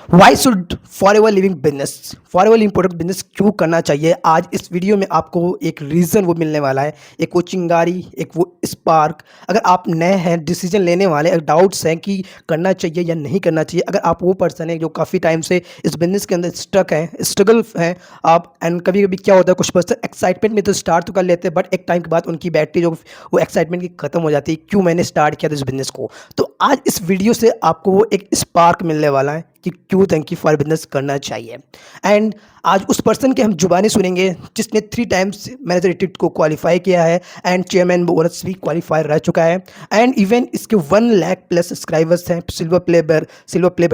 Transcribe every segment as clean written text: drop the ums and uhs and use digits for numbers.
Why should for ever living business for ever living product business क्यों करना चाहिए। आज इस वीडियो में आपको एक रीज़न वो मिलने वाला है, एक वो चिंगारी, एक वो स्पार्क। अगर आप नए हैं, डिसीजन लेने वाले, अगर डाउट्स हैं कि करना चाहिए या नहीं करना चाहिए, अगर आप वो पर्सन है जो काफ़ी टाइम से इस बिजनेस के अंदर स्टक है, स्ट्रगल है आप, एंड कभी कभी क्या होता है, कुछ पर्सन एक्साइटमेंट में तो स्टार्ट तो कर लेते हैं, बट एक टाइम के बाद उनकी बैटरी जो वो एक्साइटमेंट की खत्म हो जाती है। क्यों मैंने स्टार्ट किया था इस बिजनेस को। तो आज इस वीडियो से आपको वो एक स्पार्क मिलने वाला है कि क्यों थैंक फॉर बिजनेस करना चाहिए। एंड आज उस पर्सन के हम जुबानी सुनेंगे जिसने 3 टाइम्स मैनेजर रिट्रीट को क्वालिफाई किया है एंड चेयरमैन बोनस भी क्वालिफाई रह चुका है। एंड इवन इसके 1 लाख+ सब्सक्राइबर्स हैं, सिल्वर प्ले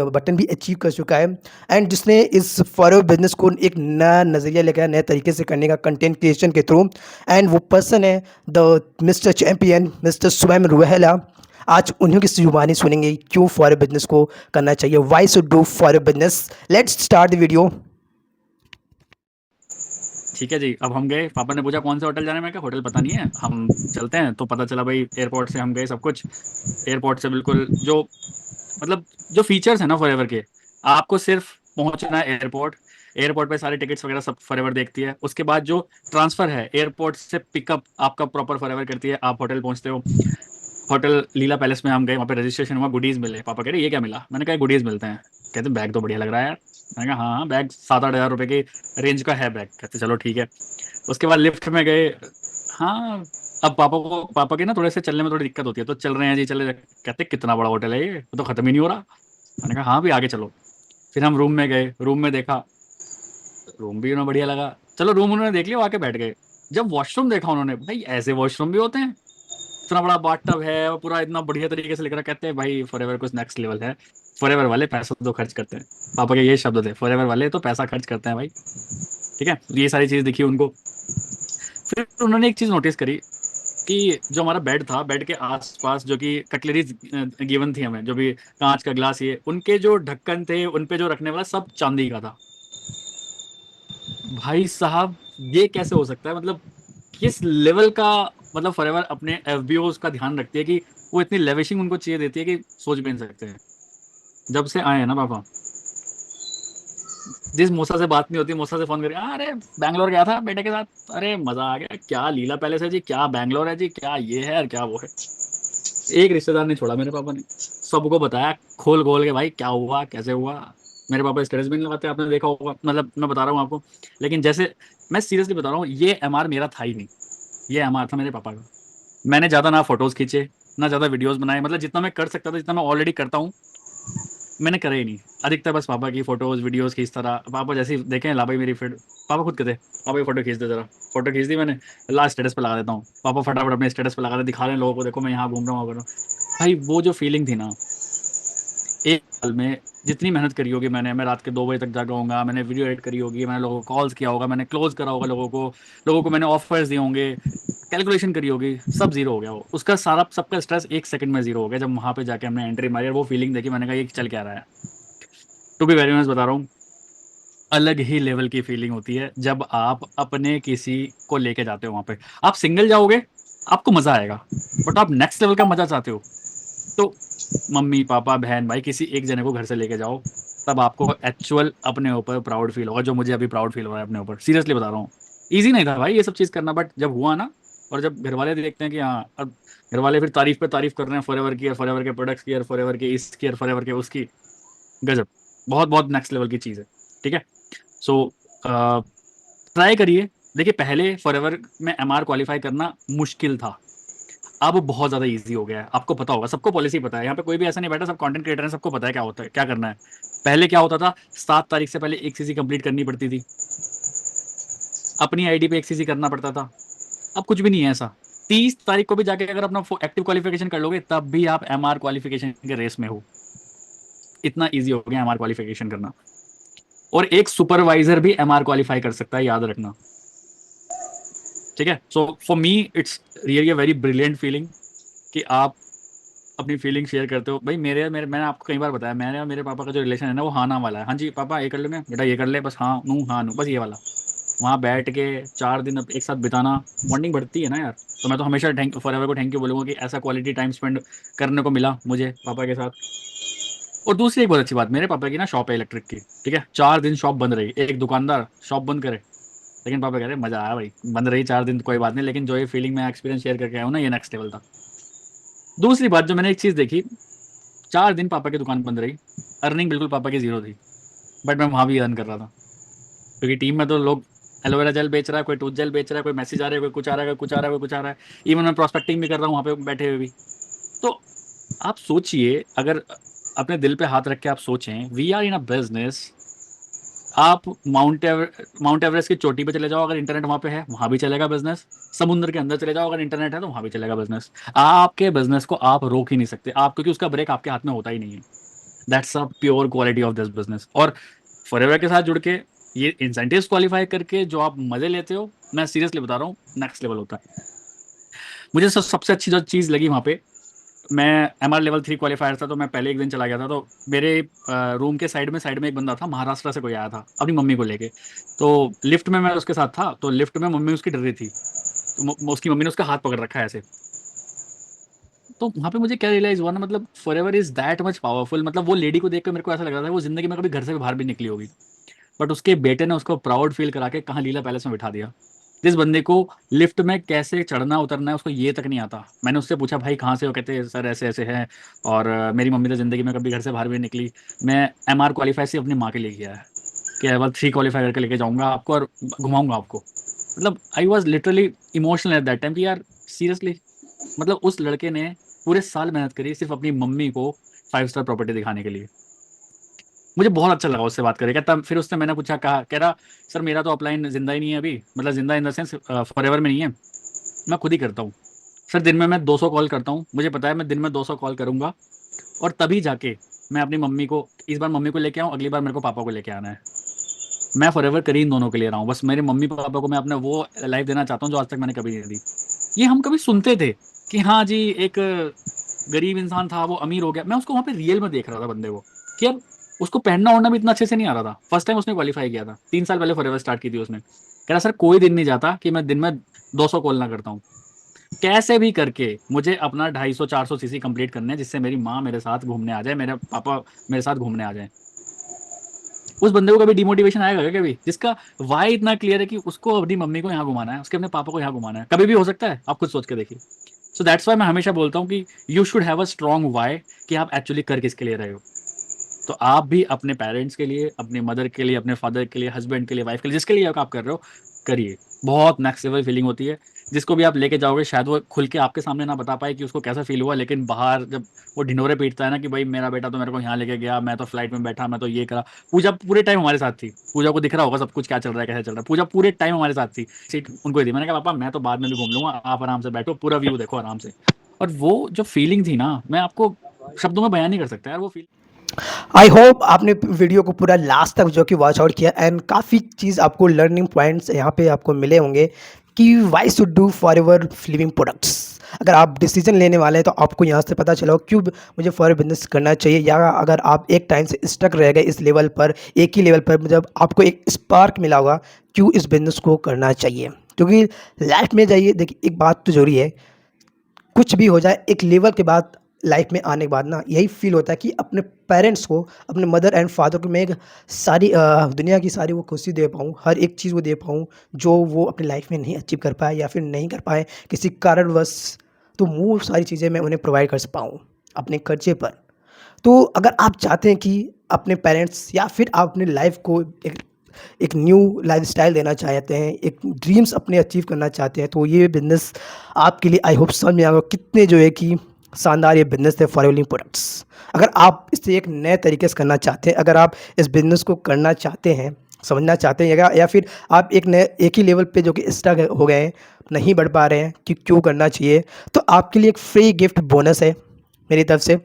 बटन भी अचीव कर चुका है। एंड जिसने इस फॉर बिजनेस को एक नया नज़रिया लेकर नए तरीके से करने का कंटेंट क्रिएशन के थ्रू। एंड वो पर्सन है द मिस्टर चैंपियन मिस्टर स्वयं रुहेला। आज उन्हीं की जुबानी सुनेंगे क्यों फॉर बिजनेस को करना चाहिए, why should do for business. Let's start the video. ठीक है जी। अब हम गए, पापा ने पूछा कौन से होटल जाना है, मैं कहा होटल पता नहीं है, हम चलते हैं। तो पता चला भाई एयरपोर्ट से हम गए, सब कुछ एयरपोर्ट से बिल्कुल जो मतलब जो फीचर्स है ना फॉरएवर के, आपको सिर्फ पहुंचना है एयरपोर्ट। एयरपोर्ट पे सारे टिकट्स वगैरह सब फॉरएवर देखती है। उसके बाद जो ट्रांसफर है एयरपोर्ट से पिकअप आपका प्रॉपर फॉरएवर करती है, आप होटल पहुंचते हो। होटल लीला पैलेस में हम गए, वहाँ पे रजिस्ट्रेशन हुआ, गुडीज मिले। पापा कह रहे ये क्या मिला, मैंने कहा गुडीज मिलते हैं। कहते बैग तो बढ़िया लग रहा है यार। मैंने कहा हाँ हाँ, बैग 7-8 हज़ार रुपए की रेंज का है बैग। कहते चलो ठीक है। उसके बाद लिफ्ट में गए। हाँ, अब पापा के ना थोड़े से चलने में थोड़ी दिक्कत होती है, तो चल रहे हैं जी, चले कहते कितना बड़ा होटल है ये तो खत्म ही नहीं हो रहा। मैंने कहा हाँ भी आगे चलो। फिर हम रूम में गए, रूम में देखा, रूम भी उन्हें बढ़िया लगा। चलो रूम उन्होंने देख लिया, आके बैठ गए। जब वॉशरूम देखा उन्होंने, भाई ऐसे वॉशरूम भी होते हैं, इतना बड़ा बाथटब है और पूरा इतना बढ़िया तरीके से लिख रहा। कहते हैं भाई फॉरएवर कुछ नेक्स्ट लेवल है, फॉरएवर वाले पैसा तो खर्च करते हैं। पापा के ये शब्द थे, फॉरएवर वाले तो पैसा खर्च करते हैं भाई। ठीक है, ये सारी चीज दिखी उनको। फिर उन्होंने एक चीज नोटिस करी कि जो हमारा बेड था, बेड के आसपास जो कि कटलरीज गिवन थी हमें, जो भी कांच का ग्लास, ये उनके जो ढक्कन थे, उन पे जो रखने वाला सब चांदी का था। भाई साहब, ये कैसे हो सकता है? मतलब किस लेवल का, मतलब फॉरएवर अपने एफबीओज का ध्यान रखती है कि वो इतनी लेविशिंग उनको चाहिए देती है कि सोच भी नहीं सकते हैं। जब से आए हैं ना पापा, जिस मूसा से बात नहीं होती, मूसा से फोन करके अरे बैंगलोर गया था बेटे के साथ, अरे मजा आ गया, क्या लीला पैलेस है जी, क्या बैंगलोर है जी, क्या ये है और क्या वो है। एक रिश्तेदार नहीं छोड़ा मेरे पापा ने, सबको बताया खोल खोल के भाई क्या हुआ कैसे हुआ। मेरे पापा स्टेटस भी नहीं लगाते, आपने देखा होगा, मतलब मैं बता रहा हूँ आपको। लेकिन जैसे मैं सीरियसली बता रहा हूँ, ये एमआर मेरा था ही नहीं, ये एमआर था मेरे पापा का। मैंने ज्यादा ना फोटोज खींचे, ना ज्यादा वीडियोस बनाए, मतलब जितना मैं कर सकता था, जितना मैं ऑलरेडी करता हूँ, मैंने करे ही नहीं। अधिकतर बस पापा की फोटोज वीडियोस खींचता रहा। पापा जैसे ही देखें ला भाई मेरी फिर, पापा खुद कहते पापा की फोटो खींच दे जरा। फोटो खींच दी मैंने, ला स्टेटस पे लगा देता हूँ। पापा फटाफट अपने स्टेटस पे लगा दे, दिखा रहे हैं लोगों को, देखो मैं यहाँ घूम रहा हूँ, कर रहा हूँ। भाई वो जो फीलिंग थी ना, एक साल में जितनी मेहनत करी होगी मैंने, मैं रात के 2 बजे तक जागा होऊंगा, मैंने वीडियो एडिट करी होगी, मैंने लोगों को कॉल्स किया होगा, मैंने क्लोज करा होगा लोगों को मैंने ऑफर्स दिए होंगे, कैलकुलेशन करी होगी, सब जीरो हो गया। वो उसका सारा सबका स्ट्रेस एक सेकंड में जीरो हो गया जब वहां पे जाके हमने एंट्री मारी और वो फीलिंग देखी। मैंने कहा ये चल क्या रहा है। टू बी वेरी ऑनेस्ट बता रहा हूँ, अलग ही लेवल की फीलिंग होती है जब आप अपने किसी को लेके जाते हो वहां पे। आप सिंगल जाओगे, आपको मजा आएगा, बट आप नेक्स्ट लेवल का मजा चाहते हो, तो मम्मी पापा बहन भाई किसी एक जने को घर से लेके जाओ, तब आपको एक्चुअल अपने ऊपर प्राउड फील होगा, जो मुझे अभी प्राउड फील हो रहा है अपने ऊपर। सीरियसली बता रहा हूँ, इजी नहीं था भाई ये सब चीज करना, बट जब हुआ ना, और जब घर वाले देखते हैं कि हाँ, अब घर वाले फिर तारीफ पे तारीफ कर रहे हैं फॉरएवर की, फॉरएवर के प्रोडक्ट्स की, फॉरएवर के इसकी, फॉरएवर के उसकी, गजब, बहुत बहुत नेक्स्ट लेवल की चीज है। ठीक है, सो ट्राई करिए। देखिए पहले फॉरएवर में एमआर क्वालिफाई करना मुश्किल था, अब बहुत ज्यादा इजी हो गया है। आपको पता होगा, सबको पॉलिसी पता है, यहाँ पे कोई भी ऐसा नहीं बैठा, सब कंटेंट क्रिएटर हैं, सबको पता है क्या होता है, क्या करना है। पहले क्या होता था, 7 तारीख से पहले एक सीसी कंप्लीट करनी पड़ती थी, अपनी आईडी पे एक सीसी करना पड़ता था। अब कुछ भी नहीं है ऐसा। 30 तारीख को भी जाके अगर अपना एक्टिव क्वालिफिकेशन कर लोगे, तब भी आप एमआर क्वालिफिकेशन के रेस में हो। इतना ईजी हो गया एमआर क्वालिफिकेशन करना। और एक सुपरवाइजर भी एमआर क्वालिफाई कर सकता है, याद रखना। ठीक है, so for me it's really a very brilliant feeling कि आप अपनी फीलिंग शेयर करते हो। भाई मेरे मेरे मैंने आपको कई बार बताया, मैंने और मेरे पापा का जो रिलेशन है ना, वो हाँ ना वाला है। हाँ जी पापा ये कर लेंगे, बेटा ये कर ले, बस हाँ नू हाँ नू, बस ये वाला। वहाँ बैठ के 4 दिन अब एक साथ बिताना, बॉन्डिंग बढ़ती है ना यार। तो मैं तो हमेशा थैंक फॉरएवर को थैंक यू बोलूंगा कि ऐसा क्वालिटी टाइम स्पेंड करने को मिला मुझे पापा के साथ। और दूसरी एक बहुत अच्छी बात, मेरे पापा की ना शॉप है इलेक्ट्रिक की, ठीक है, 4 दिन शॉप बंद रही, एक दुकानदार शॉप बंद करे, लेकिन पापा कह रहे मजा आया भाई, बंद रही 4 दिन तो कोई बात नहीं, लेकिन जो ये फीलिंग मैं एक्सपीरियंस शेयर करके आया हूँ ना, ये नेक्स्ट लेवल था। दूसरी बात जो मैंने एक चीज देखी, 4 दिन पापा की दुकान बंद रही, अर्निंग बिल्कुल पापा की जीरो थी, बट मैं वहां भी अर्न कर रहा था, क्योंकि टीम में तो लोग एलोवेरा जेल बेच रहा है, कोई टूथ जेल बेच रहा है, कोई मैसेज आ रहा है, कोई कुछ आ रहा है, कोई कुछ आ रहा है, कोई कुछ आ रहा है, इवन मैं प्रोस्पेक्टिंग भी कर रहा हूँ वहां पे बैठे हुए भी। तो आप सोचिए, अगर अपने दिल पे हाथ रख के आप सोचें, we are in a business. आप माउंट एवरेस्ट की चोटी पे चले जाओ, अगर इंटरनेट वहां पे है वहां भी चलेगा बिजनेस। समुद्र के अंदर चले जाओ, अगर इंटरनेट है तो वहां भी चलेगा बिजनेस। आपके बिजनेस को आप रोक ही नहीं सकते आप, क्योंकि उसका ब्रेक आपके हाथ में होता ही नहीं है। That's a pure quality of this business. और फॉरएवर के साथ जुड़ के ये इंसेंटिव्स क्वालिफाई करके जो आप मजे लेते हो, मैं सीरियसली बता रहा हूँ, नेक्स्ट लेवल होता है। मुझे सबसे अच्छी जो चीज लगी वहां पे, मैं MR लेवल 3 क्वालिफायर था, तो मैं पहले एक दिन चला गया था, तो मेरे रूम के साइड में एक बंदा था, महाराष्ट्र से कोई आया था अपनी मम्मी को लेके। तो लिफ्ट में मैं उसके साथ था, तो लिफ्ट में मम्मी उसकी डर रही थी, तो उसकी मम्मी ने उसका हाथ पकड़ रखा है ऐसे। तो वहां पे मुझे क्या रियलाइज हुआ ना, मतलब forever is that much powerful. मतलब वो लेडी को देख कर मेरे को ऐसा लग रहा था वो जिंदगी में कभी घर से भी बाहर भी निकली होगी, बट उसके बेटे ने उसको प्राउड फील करा के कहाँ लीला पैलेस में बिठा दिया। जिस बंदे को लिफ्ट में कैसे चढ़ना उतरना है उसको ये तक नहीं आता। मैंने उससे पूछा भाई कहाँ से हो, कहते सर ऐसे ऐसे है, और मेरी मम्मी तो जिंदगी में कभी घर से बाहर भी नहीं निकली, मैं MR क्वालिफाई से अपनी माँ के लिए किया है, कि लेवल 3 क्वालिफाई करके लेके जाऊंगा आपको और घुमाऊंगा आपको। मतलब I was literally emotional at that time कि यार सीरियसली, मतलब उस लड़के ने पूरे साल मेहनत करी सिर्फ अपनी मम्मी को 5 स्टार प्रॉपर्टी दिखाने के लिए। मुझे बहुत अच्छा लगा उससे बात करके। तब फिर उससे मैंने पूछा, कहा कह रहा सर मेरा तो अपलाइन जिंदा ही नहीं है अभी, मतलब जिंदा इन द सेंस फॉरएवर में नहीं है, मैं खुद ही करता हूँ। सर दिन में मैं 200 कॉल करता हूँ, मुझे पता है मैं दिन में 200 कॉल करूंगा, और तभी जाके मैं अपनी मम्मी को, इस बार मम्मी को लेके आऊँ, अगली बार मेरे को पापा को लेके आना है। मैं फॉरएवर करी इन दोनों के लिए रहा हूँ, बस मेरे मम्मी पापा को मैं अपने वो लाइफ देना चाहता हूँ जो आज तक मैंने कभी नहीं दी। ये हम कभी सुनते थे कि हाँ जी, एक गरीब इंसान था वो अमीर हो गया, मैं उसको वहां पे रियल में देख रहा था बंदे को, कि यार उसको पहनना ओढ़ना भी इतना अच्छे से नहीं आ रहा था। फर्स्ट टाइम उसने क्वालिफाई किया था, 3 साल पहले फॉरएवर स्टार्ट की थी उसने। कह रहा सर कोई दिन नहीं जाता कि मैं दिन में 200 कॉल ना करता हूँ, कैसे भी करके मुझे अपना 250-400 CC कंप्लीट करने हैं, जिससे मेरी माँ मेरे साथ घूमने आ जाए, मेरे पापा मेरे साथ घूमने आ जाए। उस बंदे को कभी डिमोटिवेशन आएगा क्या कभी, जिसका वाई इतना क्लियर है कि उसको अपनी मम्मी को यहाँ घुमाना है, उसके अपने पापा को यहाँ घुमाना है, कभी भी हो सकता है, आप खुद सोच के देखिए। सो दैट्स वाई मैं हमेशा बोलता हूँ कि you should have a strong why, कि आप एक्चुअली कर किसके लिए रहे हो। तो आप भी अपने पेरेंट्स के लिए, अपने मदर के लिए, अपने फादर के लिए, हस्बैंड के लिए, वाइफ के लिए, जिसके लिए आप कर रहे हो, करिए। बहुत नेक्स्ट लेवल फीलिंग होती है। जिसको भी आप लेके जाओगे शायद वो खुल के आपके सामने ना बता पाए कि उसको कैसा फील हुआ, लेकिन बाहर जब वो ढिंढोरे पीटता है ना कि भाई मेरा बेटा तो मेरे को यहाँ लेके गया, मैं तो फ्लाइट में बैठा, मैं तो ये करा। पूजा पूरे टाइम हमारे साथ थी, पूजा को दिख रहा होगा सब कुछ क्या चल रहा है, कैसे चल रहा है, पूजा पूरे टाइम हमारे साथ थी। सीट उनको ही दी, मैंने कहा पापा मैं तो बाद में भी घूम लूंगा, आप आराम से बैठो, पूरा व्यू देखो आराम से। और वो जो फीलिंग थी ना, मैं आपको शब्दों में बयान नहीं कर सकता यार, वो फील। आई होप आपने वीडियो को पूरा लास्ट तक जो कि वॉच आउट किया एंड काफ़ी चीज़ आपको लर्निंग पॉइंट्स यहाँ पे आपको मिले होंगे कि why should do for ever living products. अगर आप डिसीजन लेने वाले हैं तो आपको यहाँ से पता चला हो क्यों मुझे फॉर बिजनेस करना चाहिए, या अगर आप एक टाइम से स्टक रह गए इस लेवल पर, एक ही लेवल पर, जब आपको एक स्पार्क मिला होगा क्यों इस बिजनेस को करना चाहिए। क्योंकि लाइफ में जाइए, देखिए एक बात तो जरूरी है, कुछ भी हो जाए एक लेवल के बाद लाइफ में आने के बाद ना यही फील होता है कि अपने पेरेंट्स को, अपने मदर एंड फादर को मैं एक सारी दुनिया की सारी वो खुशी दे पाऊँ, हर एक चीज़ वो दे पाऊँ जो वो अपनी लाइफ में नहीं अचीव कर पाए या फिर नहीं कर पाए किसी कारणवश। तो वो सारी चीज़ें मैं उन्हें प्रोवाइड कर पाऊँ अपने खर्चे पर। तो अगर आप चाहते हैं कि अपने पेरेंट्स या फिर आप अपनी लाइफ को एक एक न्यू लाइफ़स्टाइल देना चाहते हैं, एक ड्रीम्स अपने अचीव करना चाहते हैं, तो ये बिज़नेस आपके लिए आई होप समझ में आएगा कितने जो है कि शानदार ये बिज़नेस है फॉर लिविंग प्रोडक्ट्स। अगर आप इसे एक नए तरीके से करना चाहते हैं, अगर आप इस बिज़नेस को करना चाहते हैं, समझना चाहते हैं, या फिर आप एक ही लेवल पे जो कि स्टक हो गए हैं, नहीं बढ़ पा रहे हैं कि क्यों करना चाहिए, तो आपके लिए एक फ्री गिफ्ट बोनस है मेरी तरफ से।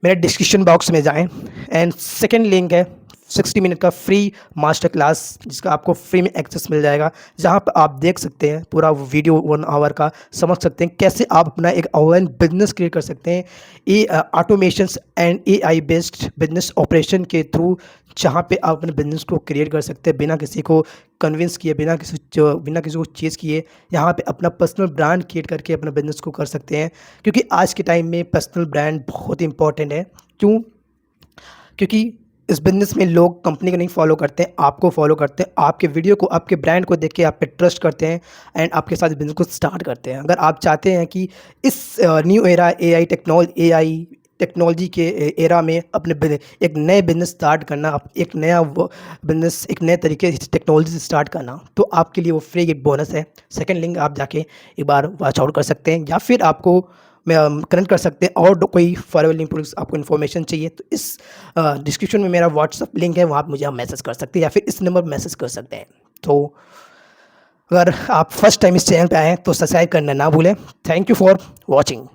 मेरे डिस्क्रिप्शन बॉक्स में जाएं एंड सेकंड लिंक है 60 मिनट का फ्री मास्टर क्लास, जिसका आपको फ्री में एक्सेस मिल जाएगा, जहां पर आप देख सकते हैं पूरा वीडियो 1 आवर का, समझ सकते हैं कैसे आप अपना एक ऑनलाइन बिजनेस क्रिएट कर सकते हैं a automations and AI based business operation के थ्रू, जहां पे आप अपने बिजनेस को क्रिएट कर सकते हैं बिना किसी को कन्विंस किए, बिना किसी को चीज़ किए। यहाँ पे अपना पर्सनल ब्रांड क्रिएट करके अपना बिजनेस को कर सकते हैं, क्योंकि आज के टाइम में पर्सनल ब्रांड बहुत इंपॉर्टेंट है। क्यों? क्योंकि इस बिज़नेस में लोग कंपनी को नहीं फॉलो करते हैं, आपको फॉलो करते हैं, आपके वीडियो को, आपके ब्रांड को देख के आप पे ट्रस्ट करते हैं एंड आपके साथ बिज़नेस को स्टार्ट करते हैं। अगर आप चाहते हैं कि इस न्यू एरा एआई टेक्नोलॉजी के एरा में अपने एक नए बिज़नेस स्टार्ट करना, एक नया वो बिज़नेस एक नए तरीके से टेक्नोलॉजी से स्टार्ट करना, तो आपके लिए वो फ्री एक बोनस है। सेकंड लिंक आप जाके एक बार वॉच आउट कर सकते हैं, या फिर आपको कनेक्ट कर सकते हैं और कोई फॉरएवर लिंक प्रोडक्ट्स आपको इन्फॉर्मेशन चाहिए तो इस डिस्क्रिप्शन में मेरा व्हाट्सअप लिंक है, वहाँ आप मुझे मैसेज कर सकते हैं या फिर इस नंबर पर मैसेज कर सकते हैं। तो अगर आप फर्स्ट टाइम इस चैनल पे आए हैं तो सब्सक्राइब करना ना भूलें। Thank you for watching.